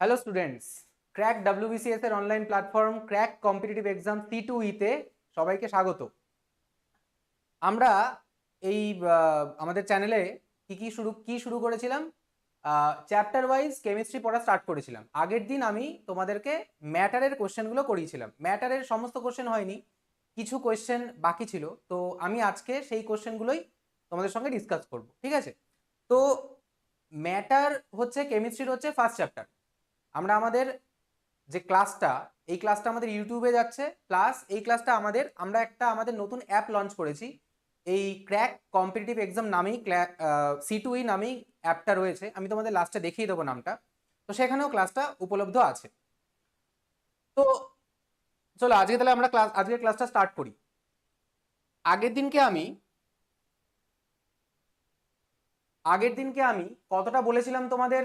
Hello students, crack WBCS এর online platform crack competitive exam C2E তে সবাইকে স্বাগত। আমরা এই আমাদের চ্যানেলে কি শুরু করেছিলাম, চ্যাপ্টার ওয়াইজ কেমিস্ট্রি পড়া স্টার্ট করেছিলাম। আগের দিন আমি তোমাদেরকে ম্যাটারের কোশ্চেনগুলো করিয়েছিলাম। ম্যাটারের সমস্ত কোশ্চেন হয়নি, কিছু কোশ্চেন বাকি ছিল। তো আমি আজকে সেই কোশ্চেনগুলোই তোমাদের সঙ্গে ডিসকাস করব, ঠিক আছে? তো ম্যাটার হচ্ছে কেমিস্ট্রির হচ্ছে ফার্স্ট চ্যাপ্টার। আমরা আমাদের যে ক্লাসটা, এই ক্লাসটা আমাদের ইউটিউবে যাচ্ছে, প্লাস এই ক্লাসটা আমাদের নতুন অ্যাপ লঞ্চ করেছি। এই ক্র্যাক কম্পিটিটিভ এক্সাম নামেই C2E নামেই অ্যাপটা রয়েছে। আমি তোমাদের লাস্টে দেখিয়ে দেবো নামটা। তো সেখানেও ক্লাসটা উপলব্ধ আছে। তো চলো আজকের ক্লাসটা স্টার্ট করি। আগের দিনকে আমি আগের দিনকে আমি কতটা বলেছিলাম তোমাদের,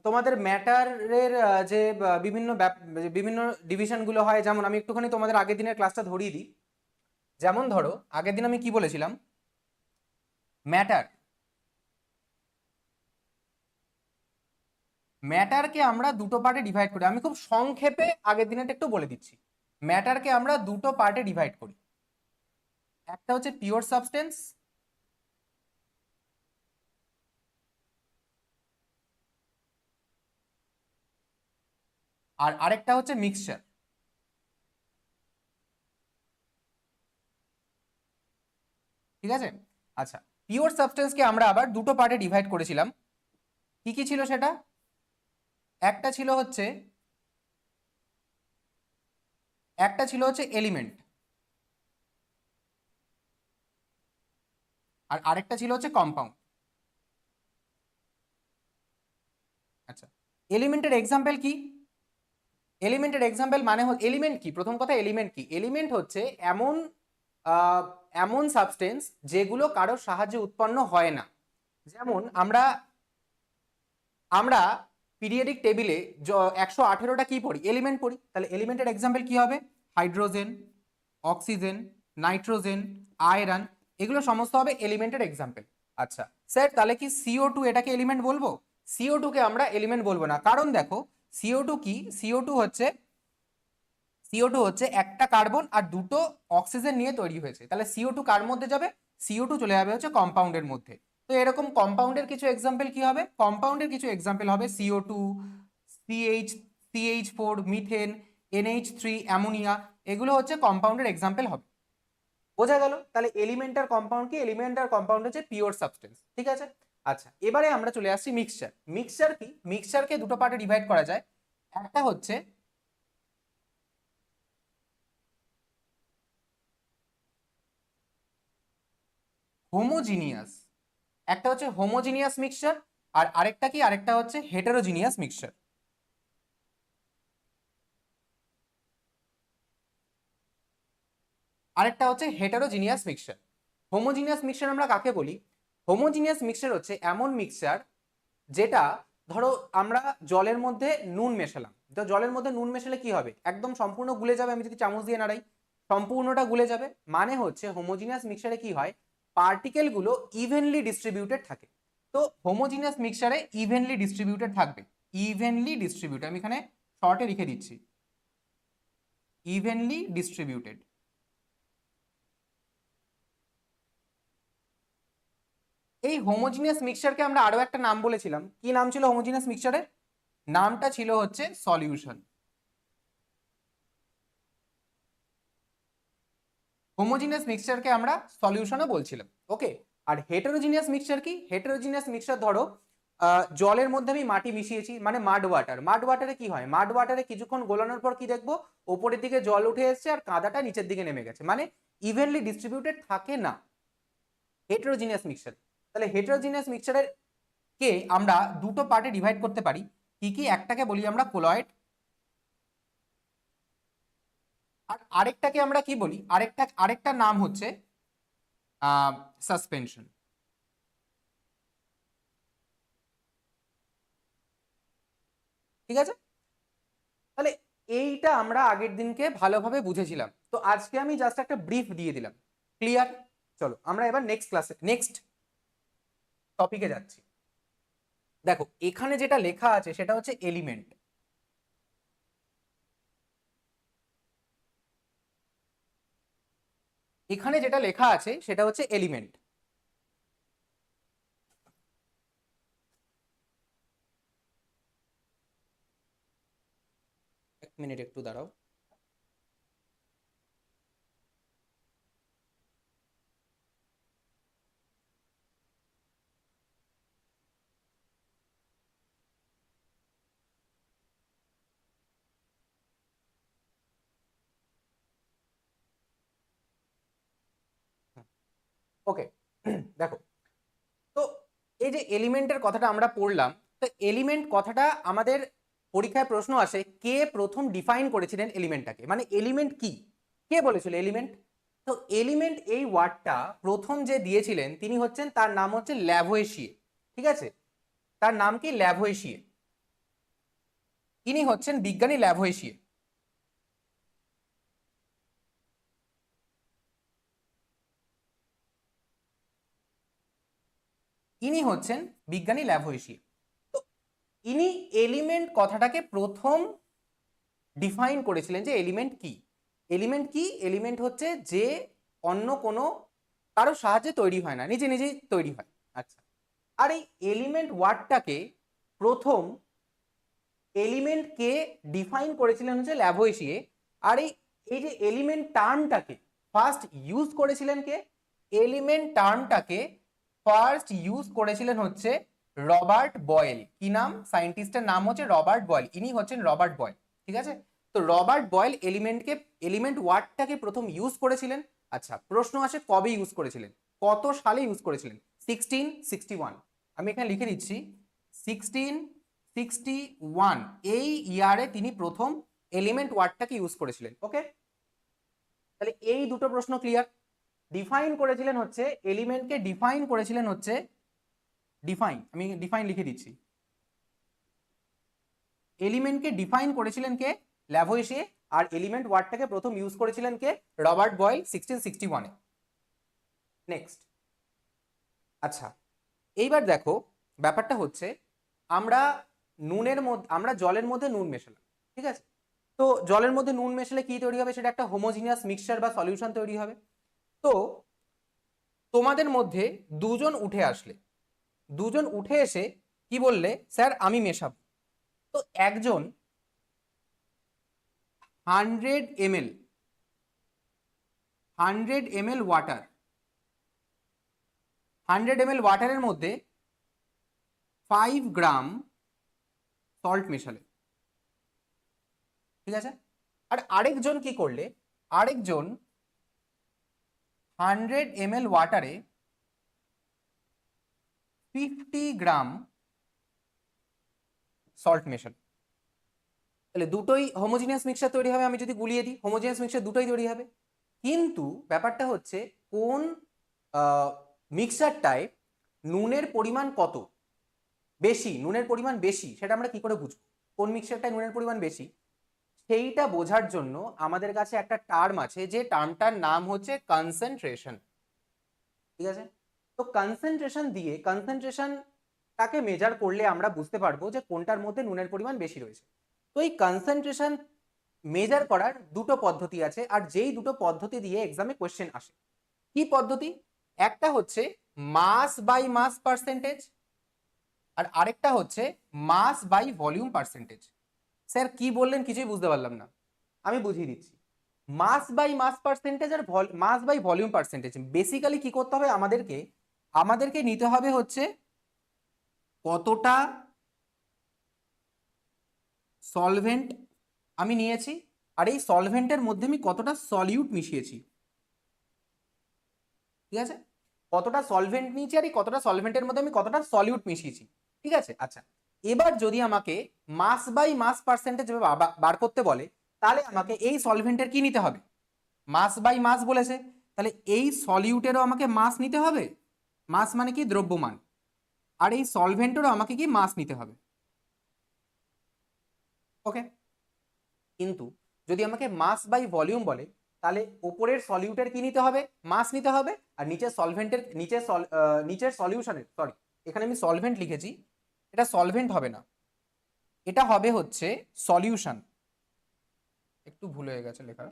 তোমাদের ম্যাটারের যে বিভিন্ন ডিভিশনগুলো হয়। যেমন আমি একটুখানি তোমাদের আগের দিনের ক্লাসটা ধরিয়ে দিই। যেমন ধরো, আগের দিন আমি কি বলেছিলাম, ম্যাটার ম্যাটারকে আমরা দুটো পার্টে ডিভাইড করি। আমি খুব সংক্ষেপে আগের দিনেরটা একটু বলে দিচ্ছি। ম্যাটারকে আমরা দুটো পার্টে ডিভাইড করি। একটা হচ্ছে পিওর সাবস্টেন্স, আর আরেকটা হচ্ছে মিক্সচার। ঠিক আছে? আচ্ছা, পিওর সাবস্টেন্সকে আমরা আবার দুটো পার্টে ডিভাইড করেছিলাম। কি কি ছিল সেটা? একটা একটা ছিল হচ্ছে এলিমেন্ট, আর আরেকটা ছিল হচ্ছে কম্পাউন্ড। আচ্ছা, এলিমেন্টের এক্সাম্পল কি? এলিমেন্ট কি, প্রথম কথা এলিমেন্ট কি? এলিমেন্ট হচ্ছে এমন আহ, এমন সাবস্টেন্স যেগুলো কারোর সাহায্যে উৎপন্ন হয় না। যেমন আমরা আমরা পিরিয়ডিক টেবিলে 118টা কি পড়ি? এলিমেন্ট পড়ি। তাহলে এলিমেন্টের এক্সাম্পল কি হবে? হাইড্রোজেন, অক্সিজেন, নাইট্রোজেন, আয়রন, এগুলো সমস্ত হবে এলিমেন্টের এক্সাম্পল। আচ্ছা স্যার, তাহলে কি CO2 এটাকে এলিমেন্ট বলবো? CO2 কে আমরা এলিমেন্ট বলবো না, কারণ দেখো সিও টু কি, সিও টু হচ্ছে একটা কার্বন আর দুটো অক্সিজেন নিয়ে তৈরি হয়েছে। তাহলে CO2 কার মধ্যে যাবে? CO2 চলে যাবে হচ্ছে কম্পাউন্ডের মধ্যে। তো এরকম কম্পাউন্ডের কিছু এক্সাম্পল কি হবে? কম্পাউন্ডের কিছু এক্সাম্পল হবে CO2, CH4, methane, NH3, ammonia. এগুলো হচ্ছে কম্পাউন্ডের এক্সাম্পল হবে। বোঝা গেল? তাহলে এলিমেন্ট আর কম্পাউন্ড কি? এলিমেন্ট আর কম্পাউন্ড হচ্ছে পিওর সাবস্টেন্স, ঠিক আছে? আচ্ছা, এবারে আমরা চলে আসছি মিক্সচার। মিক্সচার কি? মিক্সচারকে দুটো পার্টে ডিভাইড করা যায়। একটা হচ্ছে হোমোজিনিয়াস, মিক্সচার, আর আরেকটা হচ্ছে হেটেরোজিনিয়াস মিক্সচার। আরেকটা হচ্ছে হেটেরোজিনিয়াস মিক্সচার। হোমোজিনিয়াস মিক্সচার আমরা কাকে বলি? হোমোজিনিয়াস মিক্সচার হচ্ছে এমন মিক্সচার যেটা, ধরো আমরা জলের মধ্যে নুন মেশালাম। তো জলের মধ্যে নুন মেশালে কি হবে? একদম সম্পূর্ণ গুলে যাবে। আমি যদি চামচ দিয়ে নাড়াই, সম্পূর্ণটা গুলে যাবে। মানে হচ্ছে হোমোজিনিয়াস মিক্সচারে কি হয়? পার্টিকেল গুলো ইভেনলি ডিস্ট্রিবিউটেড থাকে। তো হোমোজিনিয়াস মিক্সচারে ইভেনলি ডিস্ট্রিবিউটেড থাকবে। ইভেনলি ডিস্ট্রিবিউটেড, আমি এখানে শর্টে লিখে দিচ্ছি, ইভেনলি ডিস্ট্রিবিউটেড। এই হোমোজিনিয়াস মিক্সচারকে আমরা আরো একটা নাম বলেছিলাম। কি নাম ছিল হোমোজিনিয়াস মিক্সচারের? নামটা ছিল হচ্ছে সলিউশন। হোমোজিনিয়াস মিক্সচারকে আমরা সলিউশনও বলছিলাম, ওকে। আর হেটেরোজিনিয়াস মিক্সচার কি? হেটেরোজিনিয়াস মিক্সচার ধরো জলের মধ্যে আমি মাটি মিশিয়েছি, মানে মাড ওয়াটার। মাড ওয়াটারে কি হয়? মাড ওয়াটারে কিছুক্ষণ গোলানোর পর কি দেখবো? ওপরের দিকে জল উঠে এসছে আর কাদাটা নিচের দিকে নেমে গেছে, মানে ইভেনলি ডিস্ট্রিবিউটেড থাকে না হেটেরোজিনিয়াস মিক্সচার। তাহলে হেটেরোজিনিয়াস মিক্সচারের কে আমরা দুটো পার্টে ডিভাইড করতে পারি। কি কি? একটাকে বলি আমরা কোলয়েড, আর আরেকটাকে আমরা কি বলি? আরেকটা নাম হচ্ছে সাসপেনশন। ঠিক আছে? তাহলে এইটা আমরা আগের দিনকে ভালোভাবে বুঝেছিলাম। তো আজকে আমি জাস্ট একটা ব্রিফ দিয়ে দিলাম। ক্লিয়ার? চলো আমরা এবার নেক্সট টপিকে যাচ্ছি। দেখো এখানে যেটা লেখা আছে সেটা হচ্ছে এলিমেন্ট, এখানে যেটা লেখা আছে সেটা হচ্ছে এলিমেন্ট। এক মিনিট একটু দাঁড়াও। ওকে দেখো, তো এই যে এলিমেন্টের কথাটা আমরা পড়লাম, তো এলিমেন্ট কথাটা আমাদের পরীক্ষায় প্রশ্ন আসে কে প্রথম ডিফাইন করেছিলেন এলিমেন্টটাকে, মানে এলিমেন্ট কি, কে বলেছিল এলিমেন্ট। তো এলিমেন্ট এই ওয়ার্ডটা প্রথম যে দিয়েছিলেন তিনি হচ্ছেন, তার নাম হচ্ছে ল্যাভোয়েশিয়ে। ঠিক আছে, তার নাম কি? ল্যাভোয়েশিয়ে। ইনি হচ্ছেন বিজ্ঞানী ল্যাভোয়েশিয়ে। ইনি হচ্ছেন বিজ্ঞানী ল্যাভোয়েশিয়ে। তো ইনি এলিমেন্ট কথাটাকে প্রথম ডিফাইন করেছিলেন যে এলিমেন্ট কি। এলিমেন্ট কি? এলিমেন্ট হচ্ছে যে অন্য কোনো কারো সাহায্যে তৈরি হয় না, নিজে নিজেই তৈরি হয়। আচ্ছা, আর এই এলিমেন্ট ওয়ার্ডটাকে প্রথম এলিমেন্ট কে ডিফাইন করেছিলেন হচ্ছে ল্যাভোয়েশিয়ে। আর এই এই যে এলিমেন্ট টার্মটাকে ফার্স্ট ইউজ করেছিলেন কে? এলিমেন্ট টার্মটাকে ফার্স্ট ইউজ করেছিলেন হচ্ছে রবার্ট বয়েল। কি নাম? সায়েন্টিস্টের নাম হচ্ছে রবার্ট বয়েল, ইনি হচ্ছেন রবার্ট বয়েল। ঠিক আছে, তো রবার্ট বয়েল এলিমেন্ট ওয়ার্ডটাকে প্রথম ইউজ করেছিলেন। আচ্ছা, প্রশ্ন আসে কবে ইউজ করেছিলেন, কত সালে ইউজ করেছিলেন? 1661। আমি এখানে লিখে দিচ্ছি 1661, এই ইয়ারে তিনি প্রথম এলিমেন্ট ওয়ার্ডটাকে ইউজ করেছিলেন। ওকে, তাহলে এই দুটো প্রশ্ন ক্লিয়ার। ডিফাইন করেছিলেন হচ্ছে এলিমেন্টকে, ডিফাইন করেছিলেন হচ্ছে আমি ডিফাইন লিখে দিচ্ছি, এলিমেন্টকে ডিফাইন করেছিলেন কে? ল্যাভোয়েশিয়ে। আর এলিমেন্ট ওয়ার্ডটাকে প্রথম ইউজ করেছিলেন কে? রবার্ট বয়েল 1661-এ। নেক্সট, আচ্ছা এইবার দেখো ব্যাপারটা হচ্ছে আমরা আমরা জলের মধ্যে নুন মেশালাম। ঠিক আছে, তো জলের মধ্যে নুন মেশালে কি তৈরি হবে? সেটা একটা হোমোজিনিয়াস মিক্সচার বা সলিউশন তৈরি হবে। তো তোমাদের মধ্যে দুজন উঠে আসলে, দুজন উঠে এসে কি বললে, স্যার আমি মেশাবো। তো একজন 100 ml 100 ml ওয়াটার, 100 ml ওয়াটারের মধ্যে 5 গ্রাম সল্ট মেশালে। ঠিক আছে, আর আরেকজন কি করলে, আরেকজন 100 ml ওয়াটারে 50 গ্রাম সল্ট মেশাল। তাহলে দুটোই হোমোজিনিয়াস মিক্সচার তৈরি হবে। আমি যদি গুলিয়ে দিই, হোমোজিনিয়াস মিক্সচার দুটোই তৈরি হবে। কিন্তু ব্যাপারটা হচ্ছে কোন মিক্সচারটায় নুনের পরিমাণ কত বেশি, নুনের পরিমাণ বেশি, সেটা আমরা কি করে বুঝবো কোন মিক্সচারটায় নুনের পরিমাণ বেশি? সেইটা বোঝার জন্য আমাদের কাছে একটা টার্ম আছে, যে টার্মটার নাম হচ্ছে কনসেন্ট্রেশন। ঠিক আছে, তো কনসেন্ট্রেশনটাকে মেজার করলে আমরা বুঝতে পারবো যে কোনটার মধ্যে নুনের পরিমাণ বেশি রয়েছে। তো এই কনসেন্ট্রেশন মেজার করার দুটো পদ্ধতি আছে, আর যেই দুটো পদ্ধতি দিয়ে এক্সামে কোয়েশ্চেন আসে। কি পদ্ধতি? একটা হচ্ছে মাস বাই মাস পার্সেন্টেজ, আর আরেকটা হচ্ছে mass by volume percentage. Sir কি বললেন কিছুই বুঝতে পারলাম না, আমি বুঝিয়ে দিচ্ছি। মাস বাই মাস পার্সেন্টেজ আর mass by volume percentage, basically কি করতে হবে আমাদেরকে, আমাদেরকে নিতে হবে হচ্ছে কতটা সলভেন্ট আমি নিয়েছি, আর এই সলভেন্টের মধ্যে আমি কতটা সলিউট মিশিয়েছি। ঠিক আছে, কতটা সলভেন্ট নিয়েছি আর এই কতটা সলভেন্টের মধ্যে আমি কতটা সলিউট মিশিয়েছি। ঠিক আছে, আচ্ছা এবার যদি আমাকে মাস বাই মাস পার্সেন্টেজ বার করতে বলে, তাহলে আমাকে এই সলভেন্টের কি নিতে হবে? মাস বাই মাস বলেছে, তাহলে এই সলিউটেরও আমাকে মাস নিতে হবে, মাস মানে কি দ্রব্যমান, আর এই সলভেন্টেরও আমাকে কি মাস নিতে হবে। ওকে, কিন্তু যদি আমাকে মাস বাই ভলিউম বলে, তাহলে ওপরের সলিউটের কি নিতে হবে? মাস নিতে হবে, আর নিচের সলভেন্টের নিচের সলিউশনের, সরি এখানে আমি সলভেন্ট লিখেছি, এটা সলভেন্ট হবে না, এটা হবে হচ্ছে সলিউশন। একটু ভুল হয়ে গেছে লেখা।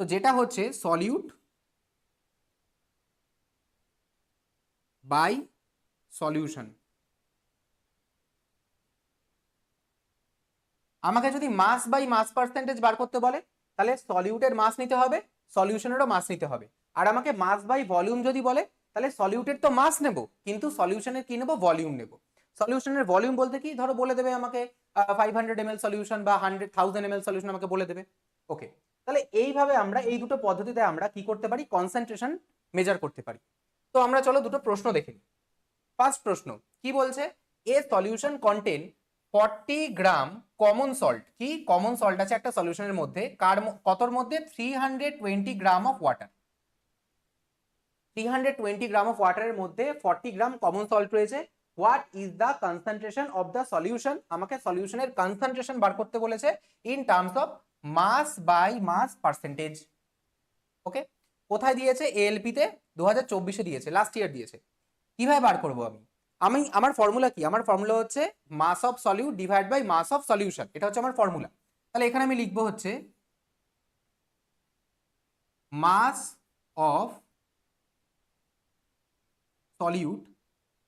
তো যেটা হচ্ছে সলিউট বাই সলিউশন। আমাকে যদি মাস বাই মাস পার্সেন্টেজ বার করতে বলে, তাহলে সলিউটের মাস নিতে হবে, সলিউশনেরও মাস নিতে হবে। আর আমাকে মাস বাই ভলিউম যদি বলে, তাহলে সলিউটের তো মাস নেব, কিন্তু সলিউশনের কি নেব, ভলিউম নেব। সলিউশনের ভলিউম বলতে কি, ধরো বলে দেবে আমাকে 500 ml সলিউশন বা 1000 ml সলিউশন আমাকে বলে দেবে। ওকে, তাহলে এইভাবে আমরা এই দুটো পদ্ধতিতে আমরা কি করতে পারি, কনসেন্ট্রেশন মেজার করতে পারি। তো আমরা চলো দুটো প্রশ্ন দেখে নিই। ফার্স্ট প্রশ্ন কি বলছে, a solution contain 40 gram common salt. কি কমন সল্ট আছে একটা সলিউশনের মধ্যে, কতর মধ্যে, 320 gram of water. 320 gram of ওয়াটারের মধ্যে 40 গ্রাম কমন সল্ট রয়েছে। What is the concentration of the solution. আমাকে সলিউশনের কনসেন্ট্রেশন বার করতে বলেছে in terms of mass by mass percentage. Okay, কোথায় দিয়েছে, এএলপি তে 2024-এ দিয়েছে, লাস্ট ইয়ার দিয়েছে। কিভাবে বার করবো আমি, আমার ফর্মুলা কি, আমার ফর্মুলা হচ্ছে mass of solute divide by mass of solution, এটা হচ্ছে আমার ফর্মুলা। তাহলে এখানে আমি লিখবো হচ্ছে mass of solute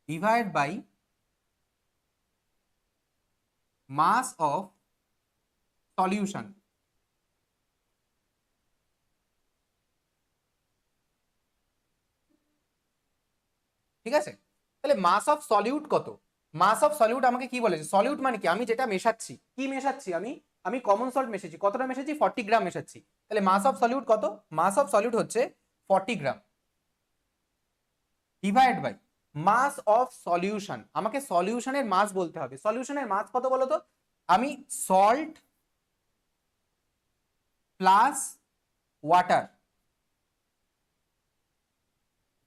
divide by mass of solution. ঠিক আছে, তাহলে মাস অফ সলিউট কত, মাস অফ সলিউট আমাকে কি বলেছে, সলিউট মানে কি, আমি যেটা মেশাচ্ছি, কি মেশাচ্ছি আমি, আমি কমন সল্ট মেশাচ্ছি, কতটা মেশাচ্ছি, 40 গ্রাম মেশাচ্ছি। তাহলে মাস অফ সলিউট কত, মাস অফ সলিউট হচ্ছে 40 gram divide by mass of solution. আমাকে সলিউশনের মাস বলতে হবে, সলিউশনের মাস কত বলতো, আমি সল্ট প্লাস ওয়াটার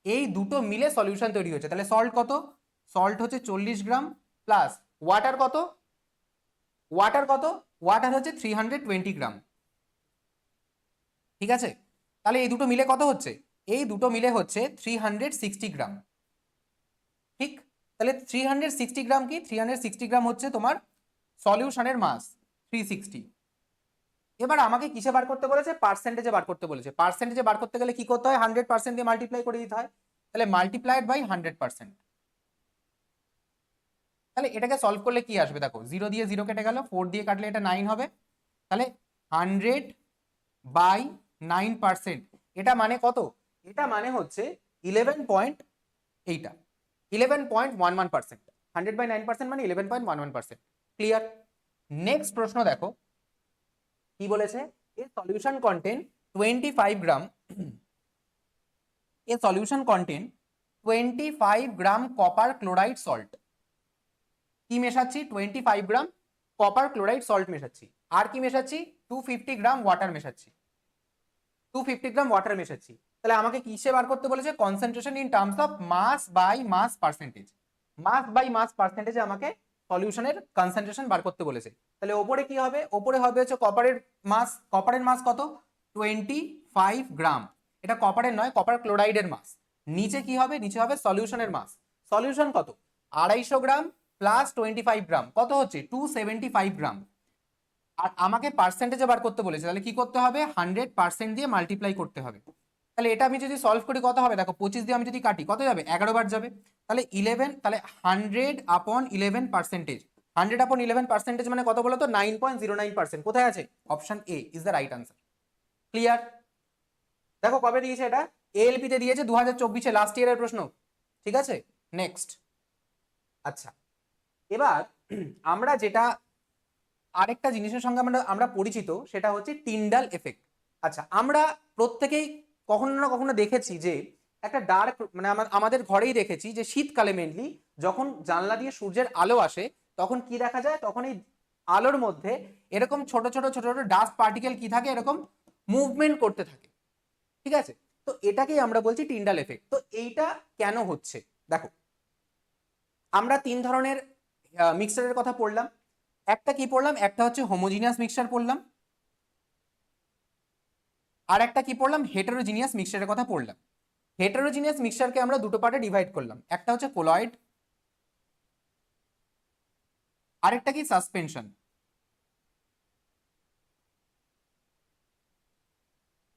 এই দুটো মিলে সলিউশন তৈরি হয়েছে। তাহলে সল্ট কত, সল্ট হচ্ছে 40 গ্রাম প্লাস ওয়াটার কত, ওয়াটার কত, ওয়াটার হচ্ছে 320 গ্রাম। ঠিক আছে, তাহলে এই দুটো মিলে কত হচ্ছে, এই দুটো মিলে হচ্ছে 360 গ্রাম। ঠিক, তাহলে 360 গ্রাম কি, 360 গ্রাম হচ্ছে তোমার সলিউশনের মাস 360। এবার আমাকে কিসে বার করতে বলেছে, পার্সেন্টেজে বার করতে বলেছে। পার্সেন্টেজে বার করতে গেলে কি করতে হয়, 100% দিয়ে মাল্টিপ্লাই করে দিতে হয়। তাহলে মাল্টিপ্লাইড বাই 100%। তাহলে এটাকে সলভ করলে কি আসবে, দেখো 0 দিয়ে 0 কেটে গেল, 4 দিয়ে কাটলে এটা 9 হবে। তাহলে 100/9%, এটা মানে কত, এটা মানে হচ্ছে 11 এইটা 11.11%। 100/9% মানে 11.11%। ক্লিয়ার। নেক্সট প্রশ্ন দেখো কি বলেছে, এ সলিউশন কন্টেন 25 গ্রাম, এ সলিউশন কন্টেন 25 গ্রাম কপার ক্লোরাইড সল্ট। কি মেশাচ্ছি, 25 গ্রাম কপার ক্লোরাইড সল্ট মেশাচ্ছি, আর কি মেশাচ্ছি, 250 গ্রাম ওয়াটার মেশাচ্ছি, 250 গ্রাম ওয়াটার মেশাচ্ছি। তাহলে আমাকে কিসে বার করতে বলেছে, concentration in terms of mass by mass percentage. Mass by mass পার্সেন্টেজে আমাকে সলিউশনের কনসেন্ট্রেশন বার করতে বলেছে। তাহলে ওপরে কি হবে, ওপরে হবে হচ্ছে কপারের মাস, কপারের মাস কত, 25 গ্রাম, এটা কপারের নয়, কপার ক্লোরাইডের মাস। নিচে কি হবে, নিচে হবে সলিউশনের মাস, সলিউশন কত, 250 গ্রাম প্লাস 25 গ্রাম, কত হচ্ছে 275 গ্রাম। আর আমাকে পার্সেন্টেজে বার করতে বলেছে, তাহলে কি করতে হবে, 100% দিয়ে মাল্টিপ্লাই করতে হবে। তাহলে এটা আমি যদি সলভ করি কত হবে, দেখো 25 দিয়ে আমি যদি কাটি কত যাবে, 11 বার যাবে। তাহলে 11, তাহলে 100/11%, 100/11% মানে কত বলো তো, 9.09%। কোথায় আছে, option A is the right answer. Clear. দেখো কবে দিয়েছে এটা, এএলপি তে দিয়েছে 2024-এ, লাস্ট ইয়ারের প্রশ্ন। ঠিক আছে, নেক্সট। আচ্ছা, এবার আমরা যেটা আরেকটা জিনিসের সঙ্গে আমরা আমরা পরিচিত, সেটা হচ্ছে টিন্ডাল এফেক্ট। আচ্ছা, আমরা প্রত্যেকেই কখনো না কখনো দেখেছি যে একটা ডার্ক, মানে আমাদের ঘরেই দেখেছি যে শীতকালে মেনলি যখন জানলা দিয়ে সূর্যের আলো আসে, তখন কি দেখা যায়, তখন এই আলোর মধ্যে এরকম ছোট ছোট ছোট ছোট ডাস্ট পার্টিকেল কি থাকে, এরকম মুভমেন্ট করতে থাকে। ঠিক আছে, তো এটাকেই আমরা বলছি টিন্ডাল এফেক্ট। তো এইটা কেন হচ্ছে, দেখো আমরা 3 ধরনের মিক্সচারের কথা পড়লাম। একটা কি পড়লাম, একটা হচ্ছে হোমোজিনিয়াস মিক্সচার পড়লাম, আর একটা কি পড়লাম, হেটেরোজিনিয়াস মিক্সচারের কথা পড়লাম। হেটেরোজিনিয়াস মিক্সচারকে আমরা দুটো পার্টে ডিভাইড করলাম, একটা হচ্ছে কোলয়েড, আরেকটা কি সাসপেনশন।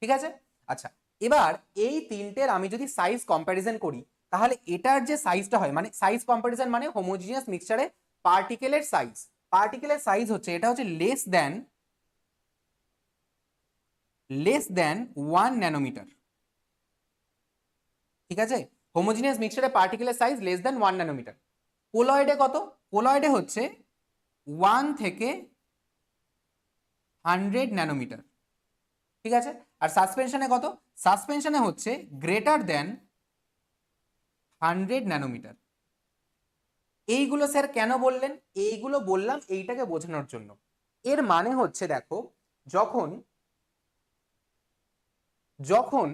ঠিক আছে, আচ্ছা এবার এই তিনটের আমি যদি সাইজ কম্প্যারিজন করি, তাহলে এটার যে সাইজটা হয়, মানে সাইজ কম্প্যারিজন মানে হোমোজিনিয়াস মিক্সচারে পার্টিকেলের সাইজ, পার্টিকেলের সাইজ হচ্ছে এটা হচ্ছে লেস দ্যান 1 ন্যানোমিটার। ঠিক আছে, হোমোজিনিয়াস মিক্সচারে পার্টিকেলের সাইজ লেস দ্যান 1 ন্যানোমিটার। কোলয়েডে কত? কোলয়েডে হচ্ছে 1 থেকে 100 ন্যানোমিটার। ঠিক আছে, আর সাসপেনশনে কত? সাসপেনশনে হচ্ছে >100 ন্যানোমিটার। এইগুলো স্যার কেন বললেন? এইগুলো বললাম এইটাকে বোঝানোর জন্য। এর মানে হচ্ছে দেখো, যখন যখন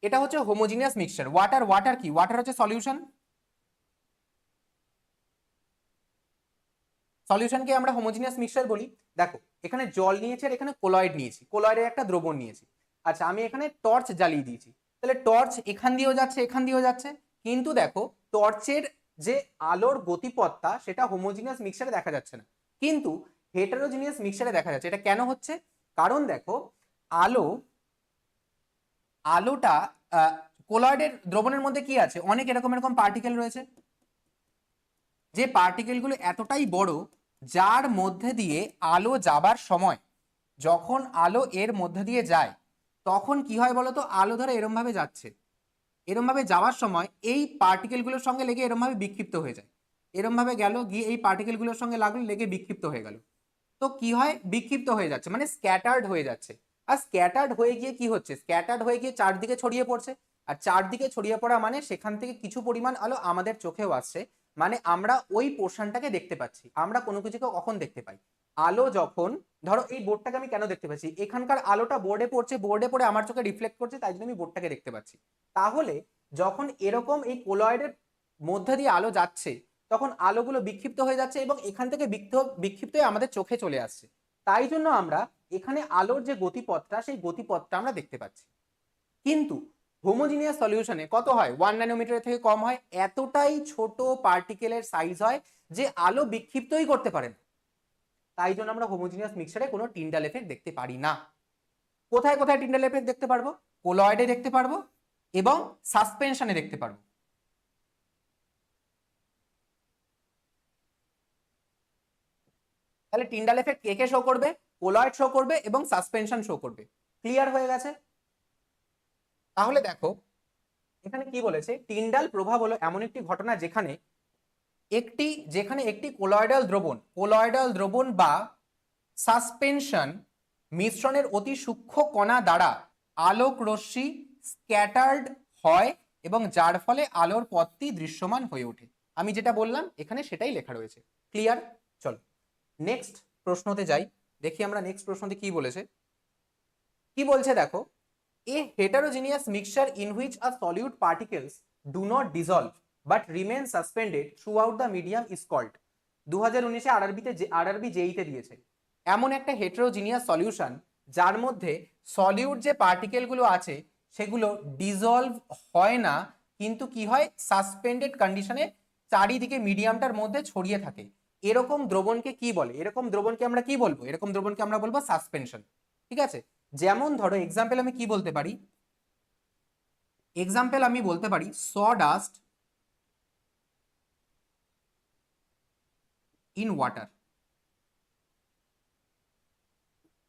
এটা হচ্ছে হোমোজিনিয়াস মিক্সচার, ওয়াটার কি? ওয়াটার হচ্ছে সলিউশন। সলিউশনকে আমরা হোমোজিনিয়াস মিক্সচার বলি। দেখো এখানে জল নিয়েছি আর এখানে কোলয়েড নিয়েছি, কোলয়েডের একটা দ্রবণ নিয়েছি। আচ্ছা আমি এখানে টর্চ জ্বালিয়ে দিয়েছি, তাহলে টর্চ এখান দিয়েও যাচ্ছে এখান দিয়েও যাচ্ছে, কিন্তু দেখো টর্চের যে আলোর গতিপথটা সেটা হোমোজিনিয়াস মিক্সচারে দেখা যাচ্ছে না, কিন্তু হেটেরোজিনিয়াস মিক্সচারে দেখা যাচ্ছে। এটা কেন হচ্ছে? কারণ দেখো আলো আলোটা কোলয়েডের দ্রবণের মধ্যে কি আছে, অনেক এরকম এরকম পার্টিকেল রয়েছে, যে পার্টিকেলগুলো এতটাই বড় যার মধ্যে দিয়ে আলো যাবার সময়, যখন আলো এর মধ্যে দিয়ে যায় তখন কি হয় বলতো, আলো ধরে এরম ভাবে যাচ্ছে, এরম ভাবে যাওয়ার সময় এই পার্টিকেলগুলোর সঙ্গে লেগে এরম ভাবে বিক্ষিপ্ত হয়ে যায়, এরম ভাবে গেল গিয়ে এই পার্টিকেলগুলোর সঙ্গে লাগলো, লেগে বিক্ষিপ্ত হয়ে গেল। তো কি হয়, বিক্ষিপ্ত হয়ে যাচ্ছে মানে স্ক্যাটার্ড হয়ে যাচ্ছে। আর স্ক্যাটার্ড হয়ে গিয়ে কি হচ্ছে, স্ক্যাটার্ড হয়ে গিয়ে চারদিকে ছড়িয়ে পড়ছে। আর চারদিকে ছড়িয়ে পড়া মানে সেখান থেকে কিছু পরিমাণ আলো আমাদের চোখেও আসছে, মানে আমরা ওই পোর্শনটাকে দেখতে পাচ্ছি। আমরা কোনো কিছুকে কখন দেখতে পাই, আলো যখন, ধরো এই বোর্ডটাকে আমি কেন দেখতে পাচ্ছি, এখানকার আলোটা বোর্ডে পড়ছে, বোর্ডে পড়ে আমার চোখে রিফ্লেক্ট করছে, তাই জন্য আমি বোর্ডটাকে দেখতে পাচ্ছি। তাহলে যখন এরকম এই কোলয়েডের মধ্যে দিয়ে আলো যাচ্ছে, তখন আলোগুলো বিক্ষিপ্ত হয়ে যাচ্ছে এবং এখান থেকে বিক্ষিপ্ত হয়ে আমাদের চোখে চলে আসছে। তাই জন্য আমরা এখানে আলোর যে গতিপথটা, সেই গতিপথটা আমরা দেখতে পাচ্ছি। কিন্তু হোমোজিনিয়াস সলিউশনে কত হয়, 1 ন্যানোমিটারের থেকে কম হয়, এতটাই ছোট পার্টিকেলের সাইজ হয় যে আলো বিক্ষিপ্তই করতে পারে না। তাই জন্য আমরা হোমোজিনিয়াস মিক্সচারে কোনো টিন্ডাল এফেক্ট দেখতে পারি না। কোথায় কোথায় টিন্ডাল এফেক্ট দেখতে পারবো? কোলয়েডে দেখতে পারবো এবং সাসপেনশনে দেখতে পারবো। তাহলে টিন্ডাল এফেক্ট কে কে শো করবে? কোলয়েড শো করবে এবং সাসপেনশন শো করবে। ক্লিয়ার হয়ে গেছে? তাহলে দেখো এখানে কি বলেছে, টিন্ডাল প্রভাব হলো এমন একটি ঘটনা যেখানে একটি কোলয়েডাল দ্রবণ বা সাসপেনশন মিশ্রণের অতি সূক্ষ্ম কণা দ্বারা আলোক রশ্মি স্ক্যাটার্ড হয় এবং যার ফলে আলোর পথটি দৃশ্যমান হয়ে ওঠে। আমি যেটা বললাম এখানে সেটাই লেখা রয়েছে। ক্লিয়ার? চলো নেক্সট প্রশ্নতে যাই, দেখি আমরা নেক্সট প্রশ্নতে কি বলেছে। কি বলছে দেখো, a heterogeneous mixture in which a solute particles do not dissolve but remain suspended throughout the medium is called. 2019-এ আরআরবি জেইতে দিয়েছে, এমন একটা হেটারোজিনিয়াস সলিউশন যার মধ্যে সলিউট যে পার্টিকেলগুলো আছে সেগুলো ডিসলভ হয় না, কিন্তু কি হয়, সাসপেন্ডেড কন্ডিশনে চারিদিকে মিডিয়ামটার মধ্যে ছড়িয়ে থাকে, এরকম দ্রবণকে কি বলে? এরকম দ্রবণকে আমরা কি বলবো? এরকম দ্রবণকে আমরা বলবো সাসপেনশন। ঠিক আছে, যেমন ধরো এক্সাম্পল আমি কি বলতে পারি, এক্সাম্পল আমি বলতে পারি সডাস্ট ইন ওয়াটার।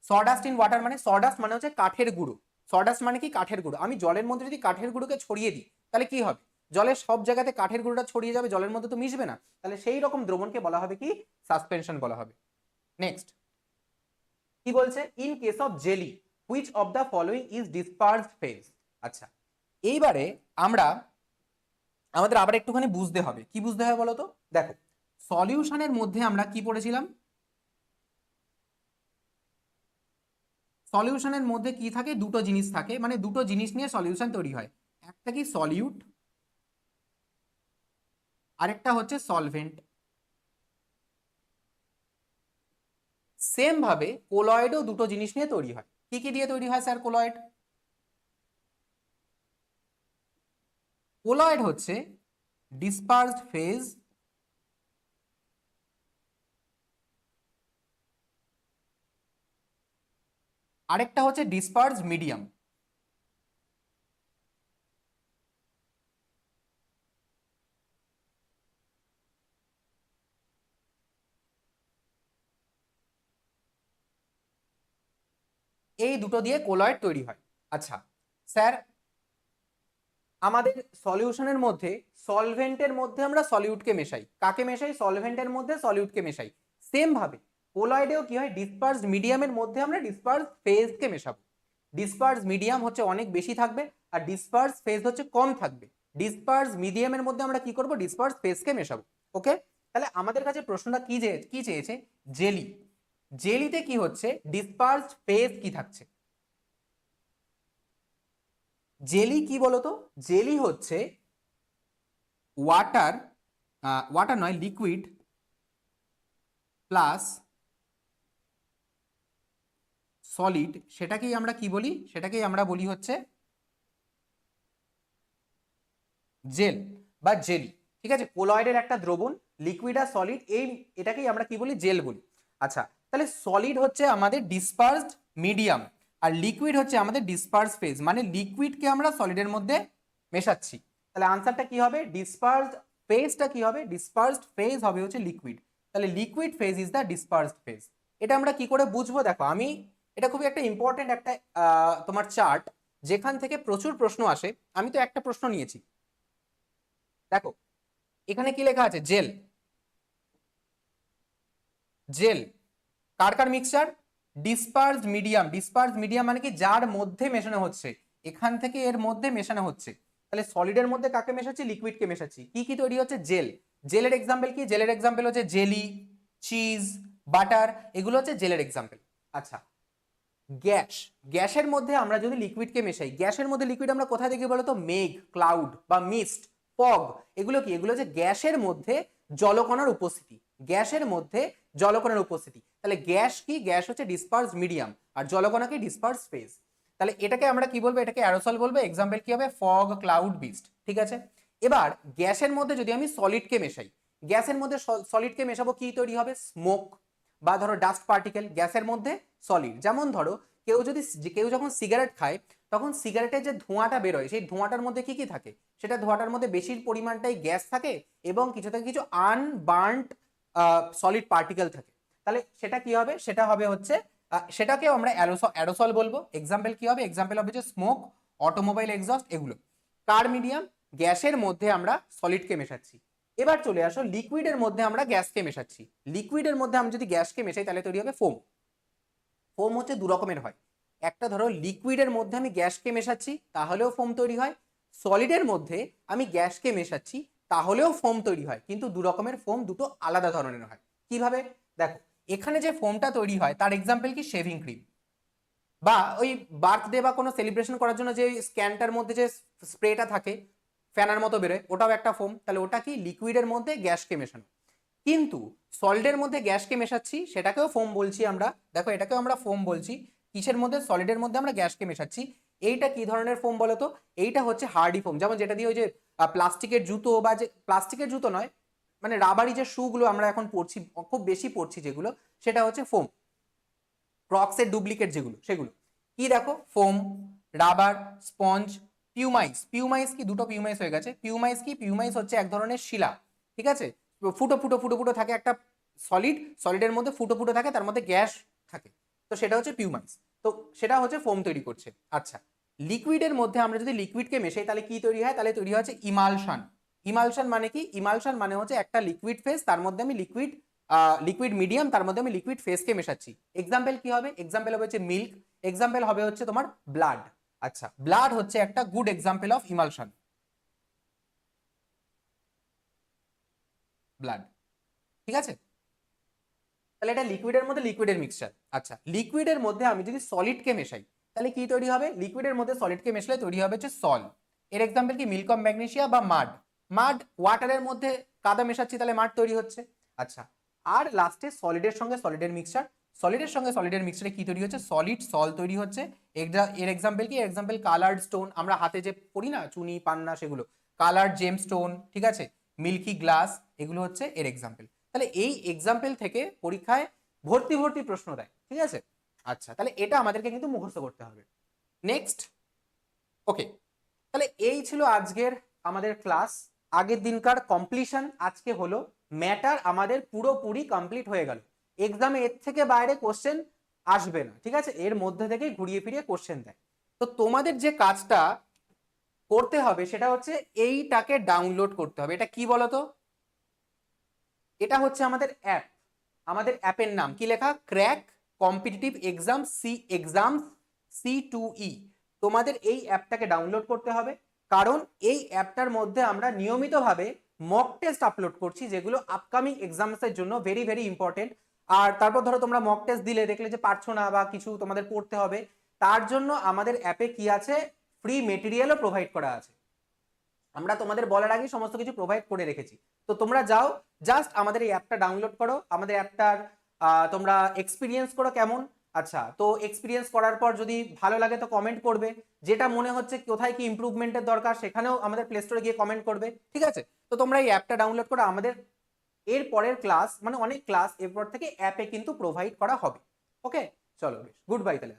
সডাস্ট ইন ওয়াটার মানে, সডাস্ট মানে হচ্ছে কাঠের গুঁড়ো। সডাস্ট মানে কি? কাঠের গুঁড়ো। আমি জলের মধ্যে যদি কাঠের গুঁড়োকে ছড়িয়ে দিই তাহলে কি হবে? জলের সব জায়গাতে কাঠের গুঁড়োটা ছড়িয়ে যাবে, জলের মধ্যে তো মিশবে না, তাহলে সেই রকম দ্রবণকে বলা হবে কি? সাসপেনশন বলা হবে। নেক্সট কি বলছে, in case of jelly which of the following is dispersed phase. আচ্ছা এইবারে আমাদের আবার একটুখানি বুঝতে হবে, কি বুঝতে হবে বলতো? দেখো সলিউশনের মধ্যে আমরা কি পড়েছিলাম, সলিউশনের মধ্যে কি থাকে? দুটো জিনিস থাকে, মানে দুটো জিনিস নিয়ে সলিউশন তৈরি হয়, একটা কি সলিউট, আরেকটা হচ্ছে সলভেন্ট। সেম ভাবে কোলয়েডও দুটো জিনিস নিয়ে তৈরি হয়। কি কি দিয়ে তৈরি হয় স্যার কোলয়েড? কোলয়েড হচ্ছে ডিসপার্সড ফেজ আরেকটা হচ্ছে ডিসপার্সড মিডিয়াম। এই দুটো দিয়ে কোলয়েড তৈরি হয়। আচ্ছা স্যার, আমাদের সলিউশনের মধ্যে সলভেন্টের মধ্যে আমরা সলিউটকে মেশাই, কাকে মেশাই? সলভেন্টের মধ্যে সলিউটকে মেশাই। সেম ভাবে কোলয়েডেও কি হয়, ডিসপার্সড মিডিয়ামের মধ্যে আমরা ডিসপার্সড ফেজকে মেশাবো। ডিসপার্সড মিডিয়াম হচ্ছে অনেক বেশি থাকবে আর ডিসপার্স ফেজ হচ্ছে কম থাকবে। ডিসপার্স মিডিয়ামের মধ্যে আমরা কি করব, ডিসপার্স ফেজকে মেশাবো। ওকে, তাহলে আমাদের কাছে প্রশ্নটা কি চেয়েছে? জেলি। জেলিতে কি হচ্ছে, ডিসপার্সড ফেজ কি থাকছে? জেলি কি বলতো? জেলি হচ্ছে ওয়াটার, ওয়াটার নয়, লিকুইড প্লাস সলিড, সেটাকেই আমরা কি বলি? সেটাকেই আমরা বলি হচ্ছে জেল বা জেলি। ঠিক আছে, কোলয়েডের একটা দ্রবণ, লিকুইড আর সলিড, এটাকেই আমরা কি বলি? জেল বলি। আচ্ছা, তাহলে সলিড হচ্ছে আমাদের ডিসপার্সড মিডিয়াম আর লিকুইড হচ্ছে আমাদের ডিসপার্স ফেজ, মানে লিকুইডকে আমরা সলিডের মধ্যে মেশাচ্ছি। তাহলে আনসারটা কি হবে? ডিসপার্সড ফেজটা কি হবে? ডিসপার্সড ফেজ হবে হচ্ছে লিকুইড। তাহলে liquid phase is the dispersed phase. এটা আমরা কি করে বুঝবো? দেখো, আমি এটা খুবই একটা ইম্পর্টেন্ট একটা তোমার চার্ট, যেখান থেকে প্রচুর প্রশ্ন আসে। আমি তো একটা প্রশ্ন নিয়েছি, দেখো এখানে কি লেখা আছে? জেল। জেল কার কার mixture? Dispersed medium. Dispersed medium মানে কি? যার মধ্যে মেশানো হচ্ছে, এখান থেকে এর মধ্যে মেশানো হচ্ছে। তাহলে সলিডের মধ্যে কাকে মেশাচ্ছি? লিকুইডকে মেশাচ্ছি। কি কি তৈরি হচ্ছে? জেল। জেলের এক্সাম্পল কি? জেলের এক্সাম্পল হচ্ছে জেলি, চিজ, বাটার, এগুলো হচ্ছে জেলের এক্সাম্পল। আচ্ছা, গ্যাস। গ্যাসের মধ্যে আমরা যদি লিকুইডকে মেশাই, গ্যাসের মধ্যে লিকুইড আমরা কোথায় দেখি বলতো? মেঘ, ক্লাউড বা মিস্ট, ফগ, এগুলো কি? এগুলো হচ্ছে গ্যাসের মধ্যে জলকণার উপস্থিতি। গ্যাসের মধ্যে জলকণার উপস্থিতি। তাহলে গ্যাস কি? গ্যাস হচ্ছে ডিসপার্স মিডিয়াম আর জলকণাকে ডিসপার্স ফেজ। তাহলে এটাকে আমরা কি বলবো? এটাকে অ্যারোসল বলবো। এক্সাম্পল কি হবে? Fog, cloud, mist. ঠিক আছে, এবার গ্যাসের মধ্যে যদি আমি সলিডকে মেশাই, গ্যাসের মধ্যে সলিডকে মেশাবো, কি তৈরি হবে? স্মোক বা ধরো ডাস্ট পার্টিকেল গ্যাসের মধ্যে সলিড। যেমন ধরো কেউ যখন সিগারেট খায়, তখন সিগারেটের যে ধোঁয়াটা বেরোয়, সেই ধোঁয়াটার মধ্যে কি কি থাকে? সেটা ধোঁয়াটার মধ্যে বেশির পরিমাণটাই গ্যাস থাকে এবং কিছু থেকে কিছু আনবার্নড সলিড পার্টিকেল থাকে। তাহলে সেটা কি হবে? সেটা হবে হচ্ছে সেটাকেও আমরা অ্যারোসল বলবো। এক্সাম্পল কি হবে? এক্সাম্পল হবে যে স্মোক, অটোমোবাইল এক্সস্ট, এগুলো। কার মিডিয়াম? গ্যাসের মধ্যে আমরা সলিডকে মেশাচ্ছি। এবার চলে আসো, লিকুইডের মধ্যে আমরা গ্যাসকে মেশাচ্ছি। লিকুইডের মধ্যে আমি যদি গ্যাসকে মেশাই, তাহলে তৈরি হবে ফোম। ফোম হচ্ছে দু রকমের হয়। একটা ধরো লিকুইডের মধ্যে আমি গ্যাসকে মেশাচ্ছি, তাহলেও ফোম তৈরি হয়। সলিডের মধ্যে আমি গ্যাসকে মেশাচ্ছি, তাহলেও ফোম তৈরি হয়। কিন্তু দু রকমের ফোম, দুটো আলাদা ধরনের হয়। কিভাবে? দেখো, এখানে যে ফোমটা তৈরি হয় তার এক্সাম্পল কি? শেভিং ক্রিম, বা ওই বার্থডে বা কোনো সেলিব্রেশন করার জন্য যে স্ক্যানটার মধ্যে যে স্প্রেটা থাকে, ফ্যানার মতো বেরোয়, ওটাও একটা ফোম। তাহলে ওটা কি? লিকুইডের মধ্যে গ্যাসকে মেশানো। কিন্তু সলিডের মধ্যে গ্যাসকে মেশাচ্ছি, সেটাকেও ফোম বলছি আমরা। দেখো, এটাকেও আমরা ফোম বলছি। কিসের মধ্যে? সলিডের মধ্যে আমরা গ্যাসকে মেশাচ্ছি। এইটা কি ধরনের ফোম বলতো? এইটা হচ্ছে হার্ডি ফোম। যেমন যেটা দিয়ে ওই যে প্লাস্টিকের জুতো, বা যে প্লাস্টিকের জুতো নয়, মানে রাবারি যে শুগুলো আমরা এখন পড়ছি, খুব বেশি পড়ছি যেগুলো, সেটা হচ্ছে ফোম। ক্রক্সের ডুপ্লিকেট যেগুলো, সেগুলো কি? দেখো, ফোম, রাবার, স্পঞ্জ, পিউমাইস। পিউমাইস কি? দুটো পিউমাইস হয়ে গেছে। পিউমাইস কি? পিউমাইস হচ্ছে এক ধরনের শিলা। ঠিক আছে, ফুটো ফুটো ফুটো ফুটো থাকে একটা সলিড, সলিডের মধ্যে ফুটো ফুটো থাকে, তার মধ্যে গ্যাস থাকে, তো সেটা হচ্ছে পিউমাইস। তো সেটা হচ্ছে ফোম তৈরি করছে। আচ্ছা, লিকুইডের মধ্যে আমরা যদি লিকুইডকে মেশাই, তাহলে কি তৈরি হয়? তাহলে তৈরি হচ্ছে ইমালশন। ইমালশন মানে কি? ইমালশন মানে হচ্ছে একটা লিকুইড ফেজ, তার মধ্যে আমি লিকুইড মিডিয়াম, তার মধ্যে আমি লিকুইড ফেজকে মেশাচ্ছি। এক্সাম্পল কি হবে? এক্সাম্পল হবে হচ্ছে মিল্ক। এক্সাম্পল হবে হচ্ছে তোমার ব্লাড। আচ্ছা, ব্লাড হচ্ছে একটা good example of emulsion. Blood, ঠিক আছে। তাহলে এটা লিকুইডের মধ্যে লিকুইডের মিক্সচার। আচ্ছা, লিকুইডের মধ্যে আমি যদি সলিডকে মেশাই, তাহলে কি তৈরি হবে? লিকুইডের মধ্যে সলিডকে মেশালে তৈরি হবে হচ্ছে সল। এর এক্সাম্পল কি? মিল্ক অফ ম্যাগনেসিয়া বা মাড। মাড, ওয়াটারের মধ্যে কাদা মেশাচ্ছি, তাহলে মাড তৈরি হচ্ছে। আচ্ছা, আর লাস্টে সলিডের সঙ্গে সলিডের মিক্সচার। সলিডের সঙ্গে সলিডের মিক্সচারে কি তৈরি হচ্ছে? সলিড সল তৈরি হচ্ছে। এর এক্সাম্পল কি? এর এক্সাম্পল কালার্ড স্টোন, আমরা হাতে যে পড়ি না, চুনি, পান্না, সেগুলো। কালার জেমস্টোন, ঠিক আছে, মিল্কি গ্লাস, এগুলো হচ্ছে এর এক্সাম্পল। তাহলে এই এক্সাম্পল থেকে পরীক্ষায় ভর্তি ভর্তি প্রশ্ন দেয়, ঠিক আছে। আচ্ছা, তাহলে এটা আমাদেরকে কিন্তু মুখস্থ করতে হবে। নেক্সট, ওকে, তাহলে এই ছিল আজকের আমাদের ক্লাস। আগের দিনকার কমপ্লিশন আজকে হলো, ম্যাটার আমাদের পুরোপুরি কমপ্লিট হয়ে গেল। এক্সামে এর থেকে বাইরে কোশ্চেন আসবে না, ঠিক আছে, এর মধ্যে থেকেই ঘুরিয়ে ফিরিয়ে কোশ্চেন দেয়। তো তোমাদের যে কাজটা করতে হবে সেটা হচ্ছে এইটাকে ডাউনলোড করতে হবে। এটা কি বলতো? এটা হচ্ছে আমাদের অ্যাপ। আমাদের অ্যাপের নাম কি লেখা? Crack competitive exam C2E। তোমাদের এই অ্যাপটাকে ডাউনলোড করতে হবে, কারণ এই অ্যাপটার মধ্যে আমরা নিয়মিতভাবে মক টেস্ট আপলোড করছি, যেগুলো আপকামিং এক্সামসের জন্য ভেরি ভেরি ইম্পর্টেন্ট। আর তারপর ধরো তোমরা মক টেস্ট দিলে দেখলে যে পারছো না বা কিছু তোমাদের পড়তে হবে, তার জন্য আমাদের অ্যাপে কি আছে, ফ্রি মেটেরিয়ালও প্রোভাইড করা আছে। আমরা তোমাদের বলার আগে সমস্ত কিছু প্রোভাইড করে রেখেছি। তো তোমরা যাও, জাস্ট আমাদের এই অ্যাপটা ডাউনলোড করো, আমাদের অ্যাপটার তোমরা এক্সপিরিয়েন্স করো কেমন। আচ্ছা, তো এক্সপিরিয়েন্স করার পর যদি ভালো লাগে তো কমেন্ট করবে, যেটা মনে হচ্ছে কোথায় কি ইমপ্রুভমেন্টের দরকার সেখানেও আমাদের প্লে স্টোরে গিয়ে কমেন্ট করবে, ঠিক আছে। তো তোমরা এই অ্যাপটা ডাউনলোড করো, আমাদের এর পরের ক্লাস মানে অনেক ক্লাস এরপর থেকে অ্যাপে কিন্তু প্রোভাইড করা হবে। ওকে, চলো বেশ, গুড বাই তাহলে।